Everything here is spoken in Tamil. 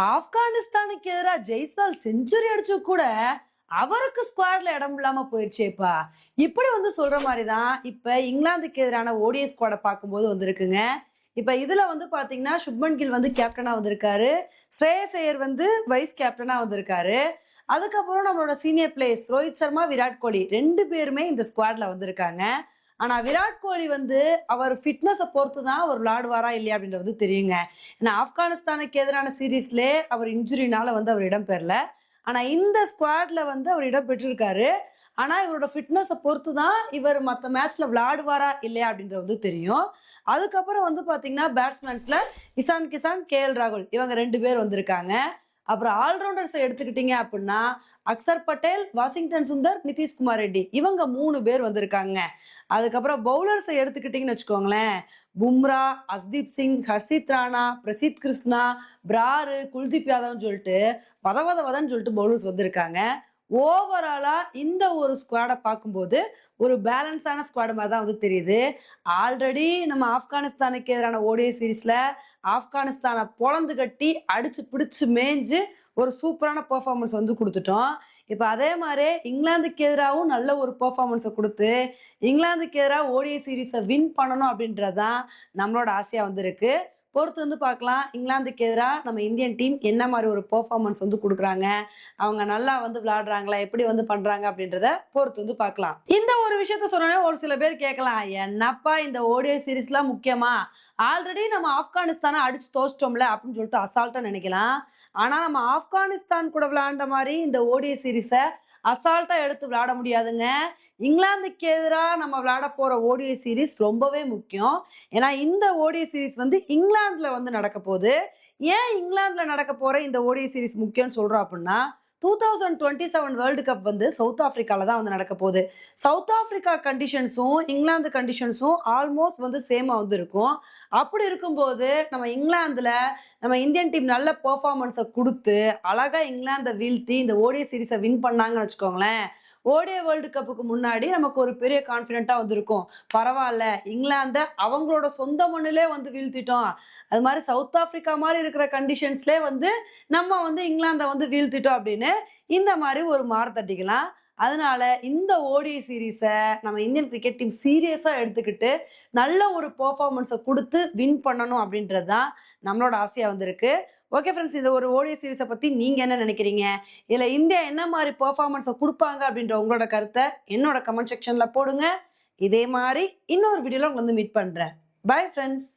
ஆப்கானிஸ்தானுக்கு எதிராக ஜெய்ஸ்வால் செஞ்சுரி அடிச்சு கூட அவருக்கு ஸ்குவாட்ல இடம் இல்லாம போயிடுச்சேப்பா. இப்படி சொல்ற மாதிரிதான் இப்ப இங்கிலாந்துக்கு எதிரான ஓடிஐ ஸ்குவாட பார்க்கும்போது வந்திருக்குங்க. இப்ப இதுல பாத்தீங்கன்னா சுப்மன் கில் கேப்டனா வந்திருக்காரு. ஸ்ரேயஸ் ஐயர் வைஸ் கேப்டனா வந்திருக்காரு. அதுக்கப்புறம் நம்மளோட சீனியர் பிளேயர்ஸ் ரோஹித் சர்மா, விராட் கோலி ரெண்டு பேருமே இந்த ஸ்குவாட்ல வந்திருக்காங்க. ஆனா விராட் கோலி அவர் ஃபிட்னஸை பொறுத்து தான் அவர் விளையாடுவாரா இல்லையா அப்படின்றது தெரியுங்க. ஏன்னா ஆப்கானிஸ்தானுக்கு எதிரான சீரீஸ்ல அவர் இன்ஜுரினால அவர் இடம் பெறல. ஆனா இந்த ஸ்குவாட்ல அவர் இடம் பெற்றிருக்காரு. ஆனா இவரோட ஃபிட்னஸை பொறுத்து தான் இவர் மற்ற மேட்ச்ல விளையாடுவாரா இல்லையா அப்படின்றது தெரியும். அதுக்கப்புறம் பாத்தீங்கன்னா பேட்ஸ்மேன்ஸ்ல இசான் கிசான், KL ராகுல் இவங்க ரெண்டு பேர் வந்திருக்காங்க. அப்புறம் ஆல்ரவுண்டர்ஸ் எடுத்துக்கிட்டீங்க அப்படின்னா அக்சர் பட்டேல், வாஷிங்டன் சுந்தர், நிதிஷ்குமார் ரெட்டி இவங்க மூணு பேர் வந்திருக்காங்க. அதுக்கப்புறம் பவுலர்ஸை எடுத்துக்கிட்டீங்கன்னு வச்சுக்கோங்களேன், பும்ரா, அஸ்தீப் சிங், ஹர்ஷித் ராணா, பிரசித் கிருஷ்ணா, பிராரு, குல்தீப் யாதவ்னு சொல்லிட்டு வதன்னு சொல்லிட்டு பவுலர்ஸ் வந்திருக்காங்க. ஓவராலா இந்த ஒரு ஸ்குவாடை பார்க்கும்போது ஒரு பேலன்ஸான ஸ்குவாடு மாதிரி தான் தெரியுது. ஆல்ரெடி நம்ம ஆப்கானிஸ்தானுக்கு எதிரான ஓடிஐ சீரீஸ்ல ஆப்கானிஸ்தானை பொழந்து கட்டி அடிச்சு பிடிச்சு மேய்ஞ்சு ஒரு சூப்பரான பெர்ஃபார்மன்ஸ் கொடுத்துட்டோம். இப்ப அதே மாதிரி இங்கிலாந்துக்கு எதிராகவும் நல்ல ஒரு பெர்ஃபார்மன்ஸை கொடுத்து இங்கிலாந்துக்கு எதிராக ஓடிஐ சீரீஸை வின் பண்ணணும் அப்படின்றதுதான் நம்மளோட ஆசையா இருக்கு. பொறுத்து பார்க்கலாம் இங்கிலாந்துக்கு எதிராக நம்ம இந்தியன் டீம் என்ன மாதிரி ஒரு பெர்ஃபார்மன்ஸ் கொடுக்குறாங்க, அவங்க நல்லா விளையாடுறாங்களா, எப்படி பண்றாங்க அப்படின்றத பொறுத்து பார்க்கலாம். இந்த ஒரு விஷயத்த சொன்னோன்னே ஒரு சில பேர் கேட்கலாம், என்னப்பா இந்த ஓடிஐ சீரீஸ்லாம் முக்கியமா, ஆல்ரெடி நம்ம ஆப்கானிஸ்தானை அடிச்சு தோச்சிட்டோம்ல அப்படின்னு சொல்லிட்டு அசால்ட்டா நினைக்கலாம். ஆனா நம்ம ஆப்கானிஸ்தான் கூட விளையாண்ட மாதிரி இந்த ஓடிஐ சீரீஸை அசால்ட்டா எடுத்து விளையாட முடியாதுங்க. இங்கிலாந்துக்கு எதிராக நம்ம விளையாட போற ஓடிஐ சீரீஸ் ரொம்பவே முக்கியம். ஏன்னா இந்த ஓடிஐ சீரீஸ் இங்கிலாந்துல நடக்க போகுது. ஏன் இங்கிலாந்துல நடக்க போற இந்த ஓடிஐ சீரீஸ் முக்கியம்னு சொல்றோம் அப்படின்னா 2027 வேர்ல்டு கப் சவுத் ஆப்பிரிக்கால தான் நடக்க போகுது. சவுத் ஆப்பிரிக்கா கண்டிஷன்ஸும் இங்கிலாந்து கண்டிஷன்ஸும் ஆல்மோஸ்ட் சேமா இருக்கும். அப்படி இருக்கும்போது நம்ம இங்கிலாந்துல நம்ம இந்தியன் டீம் நல்ல பெர்ஃபார்மன்ஸை கொடுத்து அழகா இங்கிலாந்தை வீழ்த்தி இந்த ஓடிஐ சீரீஸை வின் பண்ணாங்கன்னு வச்சுக்கோங்களேன், ஓடிஐ வேர்ல்டு கப்புக்கு முன்னாடி நமக்கு ஒரு பெரிய கான்ஃபிடென்ட்டா இருக்கும். பரவாயில்ல, இங்கிலாந்தை அவங்களோட சொந்த மண்ணிலே வீழ்த்திட்டோம். அது மாதிரி சவுத் ஆப்பிரிக்கா மாதிரி இருக்கிற கண்டிஷன்ஸ்லே நம்ம இங்கிலாந்தை வீழ்த்திட்டோம் அப்படின்னு இந்த மாதிரி ஒரு மாறு தட்டிக்கலாம். அதனால இந்த ஓடிஐ சீரீஸை நம்ம இந்தியன் கிரிக்கெட் டீம் சீரியஸா எடுத்துக்கிட்டு நல்ல ஒரு பெர்ஃபார்மன்ஸை கொடுத்து வின் பண்ணணும் அப்படின்றது தான் நம்மளோட ஆசையா இருக்கு. ஓகே ஃப்ரெண்ட்ஸ், இந்த ஒரு ஓடிஐ சீரீஸை பத்தி நீங்க என்ன நினைக்கிறீங்க, இல்ல இந்தியா என்ன மாதிரி பெர்ஃபார்மன்ஸை கொடுப்பாங்க அப்படின்ற உங்களோட கருத்தை என்னோட கமெண்ட் செக்ஷன்ல போடுங்க. இதே மாதிரி இன்னொரு வீடியோல மீட் பண்றேன். Bye friends.